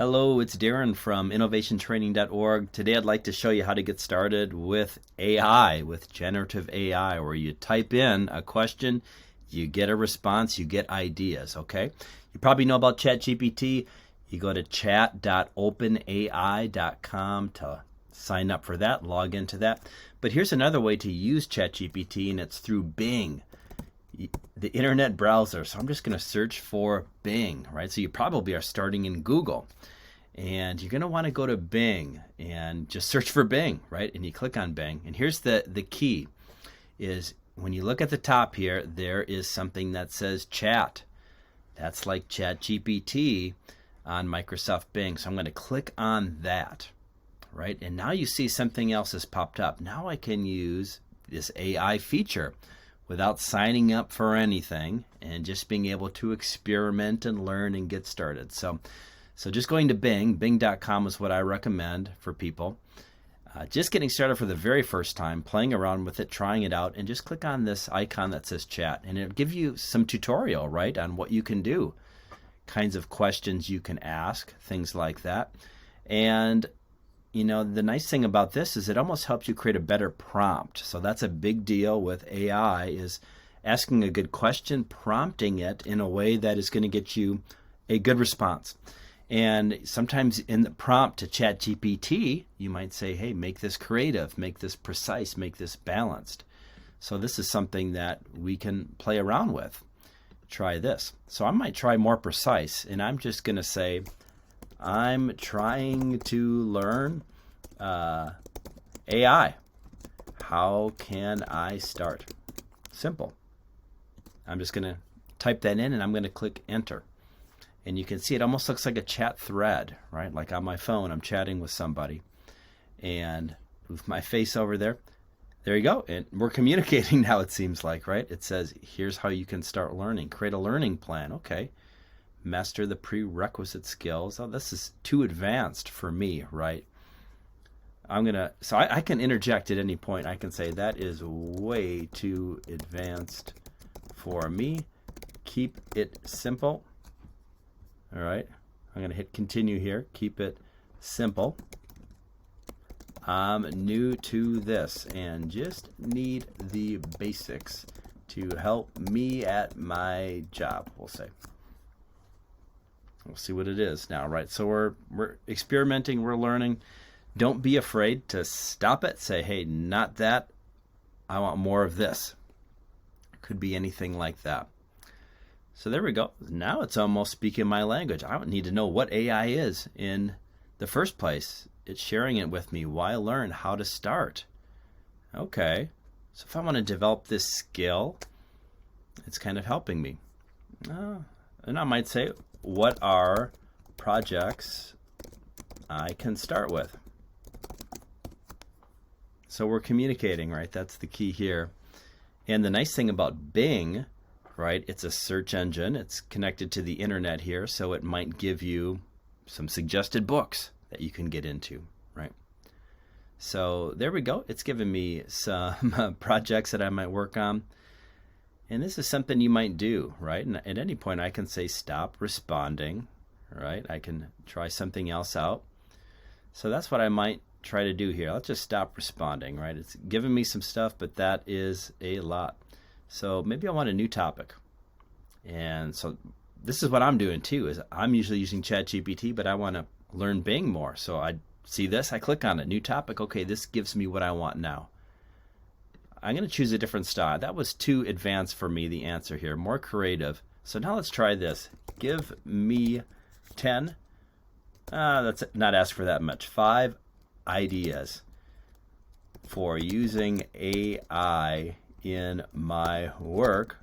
Hello, it's Darin from innovationtraining.org. Today I'd like to show you how to get started with AI, with generative AI, where you type in a question, you get a response, you get ideas, okay? You probably know about ChatGPT. You go to chat.openai.com to sign up for that, log into that. But here's another way to use ChatGPT, and it's through Bing, the internet browser. So I'm just going to search for Bing, right? So you probably are starting in Google, and you're going to want to go to Bing and just search for Bing, right? And you click on Bing, and here's the key is when you look at the top here, there is something that says chat. That's like ChatGPT on Microsoft Bing. So I'm going to click on that, right? And now you see something else has popped up. Now I can use this AI feature without signing up for anything and just being able to experiment and learn and get started. So just going to Bing, bing.com is what I recommend for people. Just getting started for the very first time, playing around with it, trying it out, and just click on this icon that says chat. And it'll give you some tutorial, right, on what you can do, kinds of questions you can ask, things like that. And you know, the nice thing about this is it almost helps you create a better prompt. So that's a big deal with AI, is asking a good question, prompting it in a way that is going to get you a good response. And sometimes in the prompt to ChatGPT, you might say, hey, make this creative, make this precise, make this balanced. So this is something that we can play around with. Try this. So I might try more precise, and I'm just going to say, I'm trying to learn AI. How can I start? Simple. I'm just going to type that in, and I'm going to click enter. And you can see it almost looks like a chat thread, right? Like on my phone, I'm chatting with somebody. And move my face over there. There you go. And we're communicating now, it seems like, right? It says, here's how you can start learning. Create a learning plan. Okay. Master the prerequisite skills. Oh, this is too advanced for me, right? So I can interject at any point. I can say that is way too advanced for me. Keep it simple. All right. I'm going to hit continue here. Keep it simple. I'm new to this and just need the basics to help me at my job, we'll say. We'll see what it is now, right? So we're experimenting, we're learning. Don't be afraid to stop it. Say, hey, not that. I want more of this. Could be anything like that. So there we go. Now it's almost speaking my language. I don't need to know what AI is in the first place. It's sharing it with me. Why learn? How to start? Okay. So if I want to develop this skill, it's kind of helping me. And I might say, what are projects I can start with? So we're communicating, right? That's the key here. And the nice thing about Bing, right, it's a search engine. It's connected to the internet here, so it might give you some suggested books that you can get into, right? So there we go. It's given me some projects that I might work on. And this is something you might do, right? And at any point I can say stop responding, right? I can try something else out. So that's what I might try to do here. Let's just stop responding, right? It's giving me some stuff, but that is a lot. So maybe I want a new topic. And so this is what I'm doing too, is I'm usually using ChatGPT, but I want to learn Bing more. So I see this, I click on it, new topic. Okay, this gives me what I want now. I'm going to choose a different style. That was too advanced for me, the answer here. More creative. So now let's try this. Give me 10. Let's not ask for that much. 5 ideas for using AI in my work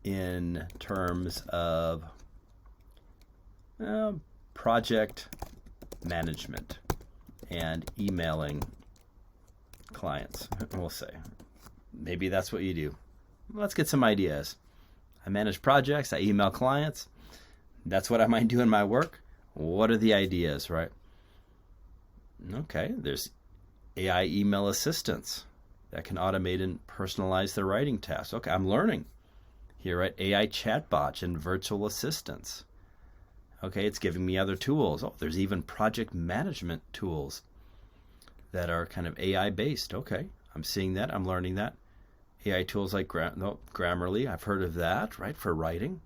in terms of project management and emailing clients, we'll say. Maybe that's what you do. Let's get some ideas. I manage projects, I email clients. That's what I might do in my work. What are the ideas, right? Okay, there's AI email assistants that can automate and personalize the writing tasks. Okay, I'm learning here, right? AI chatbots and virtual assistants. Okay, it's giving me other tools. Oh, there's even project management tools that are kind of AI based. Okay, I'm seeing that. I'm learning that. AI tools like Grammarly, I've heard of that, right, for writing.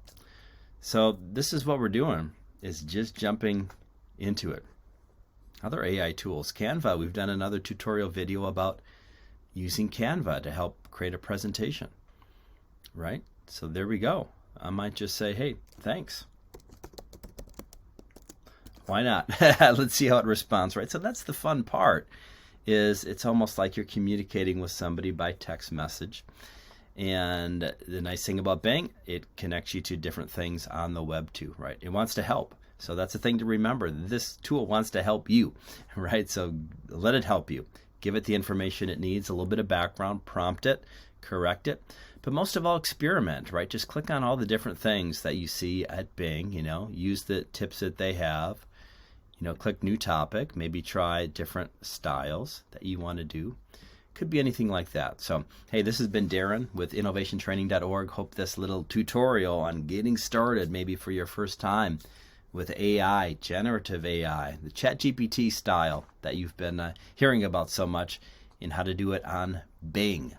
So this is what we're doing, is just jumping into it. Other AI tools, Canva. We've done another tutorial video about using Canva to help create a presentation, right? So there we go. I might just say, hey, thanks. Why not? Let's see how it responds, right? So that's the fun part, is it's almost like you're communicating with somebody by text message. And the nice thing about Bing, it connects you to different things on the web too, right? It wants to help. So that's the thing to remember. This tool wants to help you, right? So let it help you. Give it the information it needs, a little bit of background, prompt it, correct it. But most of all, experiment, right? Just click on all the different things that you see at Bing, use the tips that they have. Click new topic, maybe try different styles that you want to do. Could be anything like that. So, hey, this has been Darin with innovationtraining.org. Hope this little tutorial on getting started, maybe for your first time with AI, generative AI, the ChatGPT style that you've been hearing about so much, and how to do it on Bing.